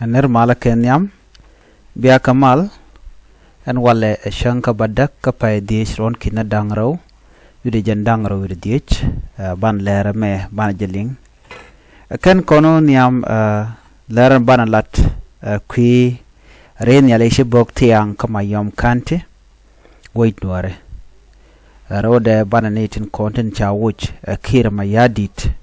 ner mala kenyam biya kamal an wale shanka badak kapay diich ron kina dangraw yude jan dangraw yude diich ban lera me ban jeling ken kono niam lera ban lat kui ren yale shibok thiaaŋ mayom kante wait Nuer rode ban netin content chawuch kiir mayardit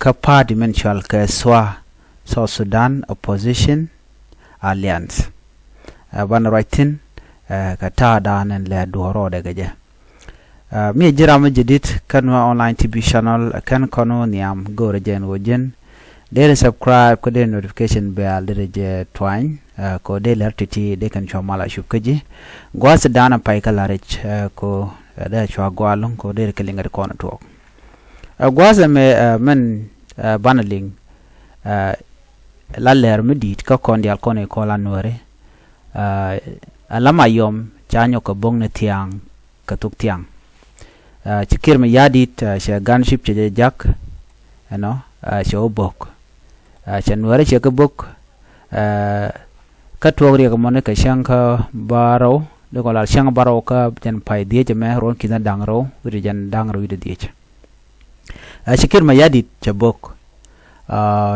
ka party mental ka swa South Sudan Opposition Alliance ban writing ka ta danen le doro daga je mi jira majidit kanwa online TV channel kan kono niam gore jen wojen de subscribe ko de notification bell de je twine ko de lertiti de kan chomala shupkaji gwas dana pai kala rich ko da chwa gwalon ko de kelinga de kono to gwas me men banaling la ler medit ka kondial kone ko la Nuer alama yom chanyo ko bongne thiaaŋ ka tuk thiaaŋ kiir mayardit she gunship che jak she obok she Nuer she ka bok ka togri ka mone ka shanka baro de ko la shanka baro ka jan pai die je me ron kina dangro wi jan dangro wi die she kiir mayardit che bok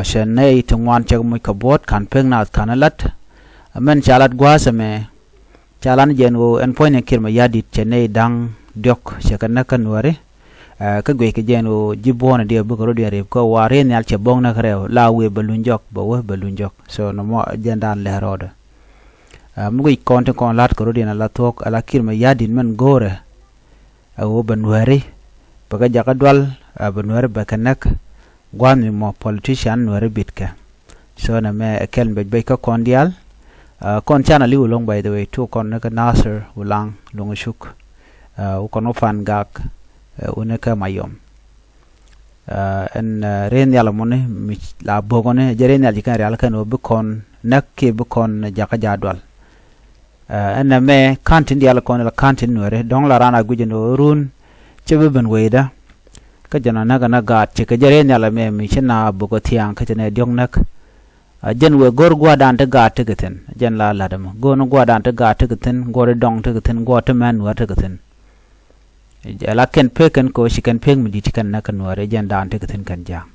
she nei tungwan che mu ka bot kan peng na kanalat men chalat gwasame chalan jengo en point kiir mayardit che nei dang diok she kan ka Nuer ka gwe ke jeno jibona de bu ko de re ko ware nyal che bong na rew la we balunjok bo we balunjok so no mo jendan le roda mugi konte kon lat ko de na la tok ala kiir mayardit men gore o ba Nuer ba ga jaka dwal ba Nuer ba kanak gwami mo politician Nuer bitka so na me kel be ka kondial kon chana liu long by the way to kon na Nasser ulang longshuk u kono fan gak uneka mayom en ren yala mone mi la bogone jeren yal kan real kan o bukon nakke bukon jaka jadwal en me kantin yala kon la kantin Nuer dong la rana gujeno run chebe ben weda ka jana naga naga che ka jeren yala me mi china bugo thiaaŋ ka tene diong nak jen we gor gwa dan ta ga ta geten jen la ladam go no gwa dan ta ga ta geten gore dong ta geten go ta man wa ta geten la ken peken ko shi ken peng mi dit kan na kan Nuer jen dan ta geten kan jang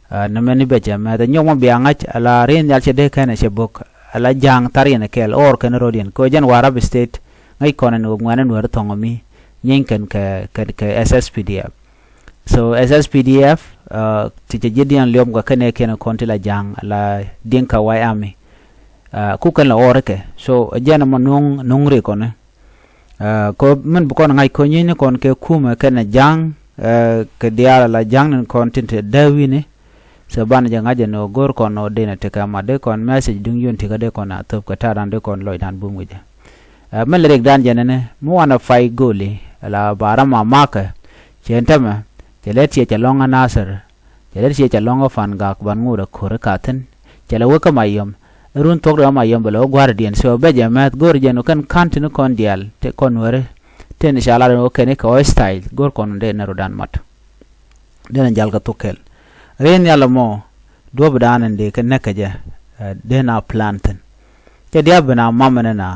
na meni be jama da nyoma bi angach ala ren yal che de kan che bok ala jang tarine kel or kan rodien ko jen warab state ngai konen no ngwana Nuer tongomi nyen kan ka SSPDF so SSPDF tije jedian liom ga kane kene konti la jang la dinka wayami ku kan la oreke so jena mo nungri kone ko men bu kon ngai ko nyine kon ke kuma kene jang ke diala la jang nen kontinte dawine so ban janga jeno gor kon no dena te kama de kon message dung yonti ga de kon atop ka taran de kon loy dan bu muje men rek dan jenene mo wana fay goli la barama maka chentama chelet che longa Nasser chelet che longa fan gak ban ngura khore katen chela weka mayom run tok da mayom belo guardian so beje mat gor jeno kan kantino kon dial te kon Nuer ten shala no kene ko style gor kon de na rodan mat den jal ga tokel ren yala mo do bdanen de kan nakaja de na planten te dia bana mamana na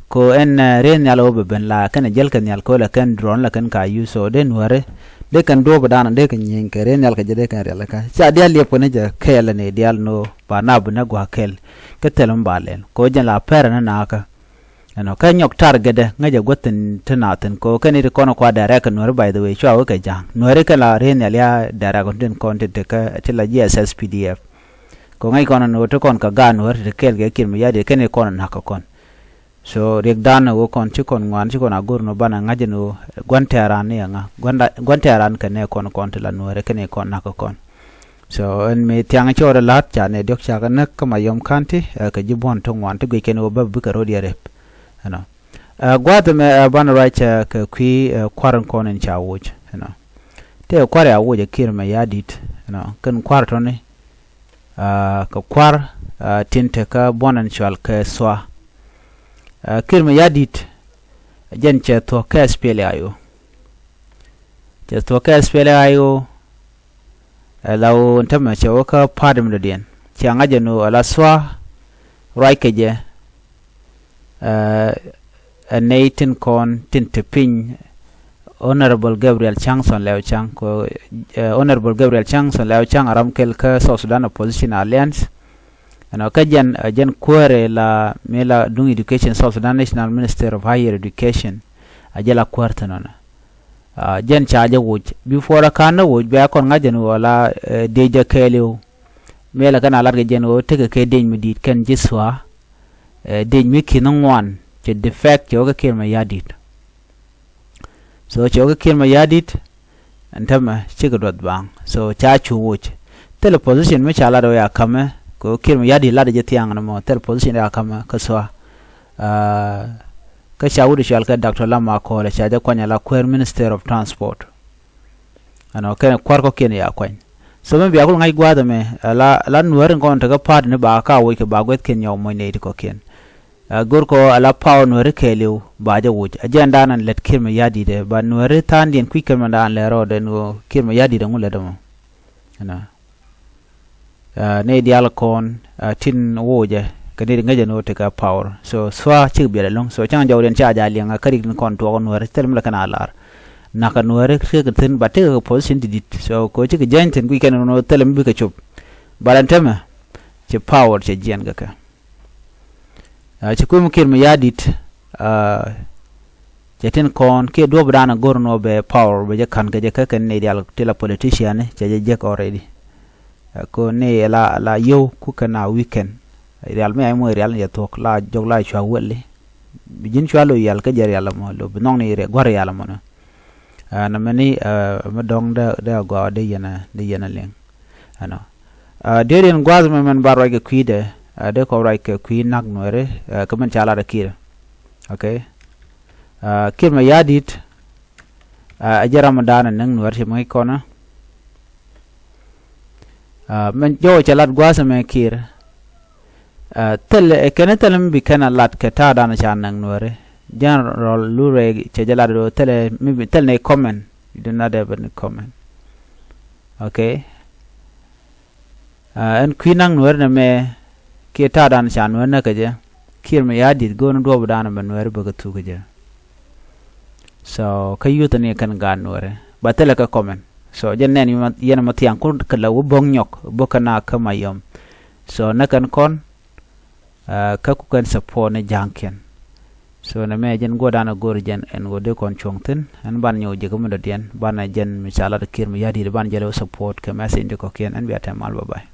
ko en ren yala obe ben la kan jel kan yal ko la kan drone la kan ka yuso de Nuer de kan do badana de kan nyin kere nyal ka jede kan rela ka cha dia liep ne ja kel ne dial no ba na bu na gwa kel ke telum balen ko jen la per na na ka no ka nyok tar gede ngaja goten tenaten ko kan ri kono kwa dara kan Nuer by the way chwa ka jang Nuer ka la ren ya dara konten content ka tila GSS PDF ko ngai kono no to kon ka ga Nuer de kel ge kiir mayardit ken kono na ka kon so rek dana wo kon ci kon ngwan ci kon agur no bana ngaje no gwantaran ne nga gwantaran kan ne kon la Nuer ken kon na ko kon so en me tiang chore lat cha ne dok cha kan ka mayom kanti ka jibon to ngwan to ken wo babu ka rodi rep gwada me bana right ka kwi kwaran konen cha wuj te kware a wuj kiir mayardit kan kwar to ne ka kwar tinte ka bonan chal ka swa kiir mayardit jen che to ka spele ayo law ntama che woka padum do den thiaaŋ ajenu ala swa rai keje neitin kon tin tepin Honorable Gabriel Changson Leo Chang ko Honorable Gabriel Changson Leo Chang aram kel ka South Sudan Opposition Alliance ano ka jen kwere la mela dung education South Sudan National Minister of Higher Education ajela kwarta nona jen chaje wuj before kana wuj ba kon ngajen wala deja keleo mela kana larga jen o tege ke den midit kan jiswa den mi kinon wan je defect yoga kirma yadit so choga kirma yadit antama chigadot bang so cha chu wuj tele position me chala do ya kame ko kirma yadi la de thiaaŋ no tele position ya kame kaswa ka shawuru shal ka Dr. Lama ko la chaja kwanya la Queer Minister of Transport ano ken kwar ko ken ya kwany so me biya ko ngai gwada me la Nuer ngon ta ga pad ne ba ka wo ke ba gwet ken yaw mo ne ko ken gor ko ala paw Nuer ke lew ba ja wuj ajenda nan let kirma yadi de ba Nuer tan den ku kirma dan le ro de no kirma yadi de ngule de mo ana ne dial kon tin woje kadi ngaje no te ka power so swa chi bi long so chang jawden cha ja lianga kadi kon to Nuer telm la kana lar naka Nuer ke tin ba te position didit so ko chi janten ku ken no telm bi ka chup balantema chi power che jen ga ka ci ko kirma yadit jetin kon ke do brana gorno be power be kan ga je ka ken ne dial tela politician je je already ko ne la yo ku kana weekend real me ay mo real ya tok la jog la chwa welle bijin chwa lo yal ka jer yalla mo lo binong ne re gwar yalla mo na mani ma dong da go de yana leng ano de den gwaz me man baro ga kuide de ko rai ke kui nak Nuer ka man chala da kir okay kirma yadit ajara madana nang Nuer shi mai kona man jo chalat gwaz me kir tel kenetelem bi kana lat ke ta dana chan nang Nuer general lure chejala do tele mi tel ne comment you do not have any comment okay en kwinang Nuer na me ke ta dan chan Nuer na kaje kirma yadit go no do dana man Nuer ba ga tu kaje so kayuta ne kan ga Nuer ba tele ka comment so jenen yena matiang ko kala wo bong nyok bokana ka mayom so na kan kon ka ku kan support ne janken so na me jen go dana gor jen en go de kon chongten an ban nyo je ko mo den ban jen misala de kirma yadit ban jelo support ka message ko ken an biata mal bye